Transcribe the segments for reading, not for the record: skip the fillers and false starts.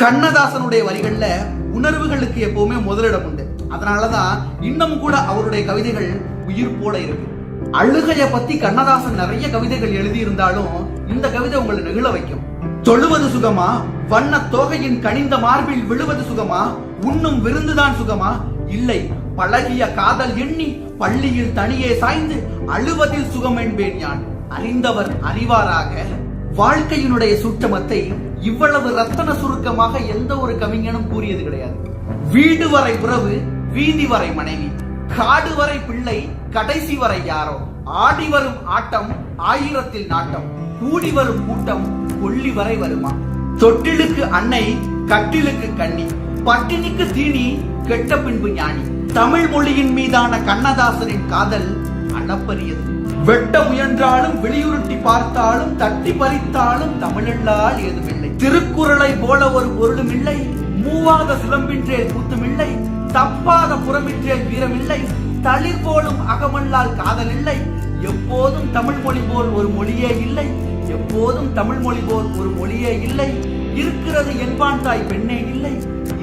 கண்ணதாசனுடைய வரிகள்ல உணர்வுகளுக்கு எப்பவுமே முதலிடம் உண்டு. அதனாலதான் இன்னும் கூட அவருடைய கவிதைகள் உயிர் போல இருக்கு. அழுகைய பத்தி கண்ணதாசன் நிறைய கவிதைகள் எழுதி இருந்தாலும் இந்த கவிதை உங்களை நெகிழ வைக்கும். தொழுவது சுகமா, வண்ண தோகையின் கனிந்த மார்பில் விழுவது சுகமா, உண்ணும் விருந்துதான் சுகமா, இல்லை பழகிய காதல் எண்ணி பள்ளியில் தனியே சாய்ந்து அழுவதில் சுகம் என்பேன் யான். அறிந்தவர் அறிவாராக. வாழ்க்கையினுடைய சூட்சமத்தை இவ்வளவு ரத்தன சுருக்கமாக எந்த ஒரு கவிஞனும் கூறியது கிடையாது. வீடு வரை உறவு, வீதி வரை மனைவி, காடு வரை பிள்ளை, கடைசி வரை யாரோ, ஆடி வரும் ஆட்டம் ஆயிரத்தில் நாட்டம், கூடி வரும் கூட்டம் கொள்ளி வரை வருமா, தொட்டிலுக்கு அன்னை கட்டிலுக்கு கண்ணி, பட்டினிக்கு தீனி கெட்ட பின்பு ஞானி. தமிழ் மொழியின் மீதான கண்ணதாசனின் காதல் அளப்பரியது. வெட்ட முயன்றாலும் வெளியுருட்டி பார்த்தாலும் தட்டி பறித்தாலும் தமிழெல்லால் ஏதுமில்லை. திருக்குறளை போல ஒரு பொருளும் இல்லை, மூவாத சிலம்பின்றேல் கூத்துமில்லை, தப்பாத புறமின்றேல் வீரமில்லை, தளிர் போலும் அகமல்லால் காதல் இல்லை. எப்போதும் தமிழ் மொழி போல் ஒரு மொழியே இல்லை, எப்போதும் தமிழ் மொழி போல் ஒரு மொழியே இல்லை. இருக்கிறது என்பான் தாய் பெண்ணே இல்லை,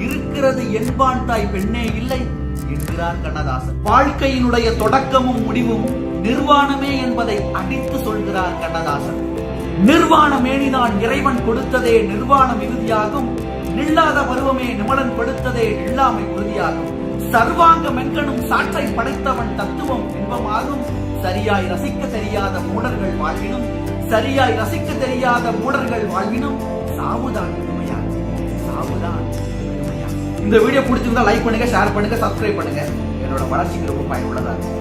இருக்கிறது என்பான் தாய் பெண்ணே இல்லை என்கிறார் கண்ணதாசன். வாழ்க்கையினுடைய தொடக்கமும் முடிவும் நிர்வாணமே என்பதை அடித்து சொல்கிறார் கண்ணதாசன். நிர்வாண மேனிதான் இறைவன் கொடுத்ததே நிர்வாணம் இறுதியாகும், நில்லாத பருவமே நிமலன் கொடுத்ததே நில்லாமை உறுதியாகும். சர்வாங்க மெங்கனும் சாட்டை படைத்தவன் தத்துவம் இன்பமாகும். சரியாய் ரசிக்க தெரியாத மூடர்கள் வாழ்வினும், சரியாய் ரசிக்க தெரியாத மூடர்கள் வாழ்வினும் சாவுதான் உண்மையாகும், சாவுதான் உண்மையாகும். இந்த வீடியோ பிடிச்சிருந்தா லைக் பண்ணுங்க, ஷேர் பண்ணுங்க, சப்ஸ்கிரைப் பண்ணுங்க. என்னோட வளர்ச்சிக்கு ரொம்ப பயனுள்ளதா இருக்கும்.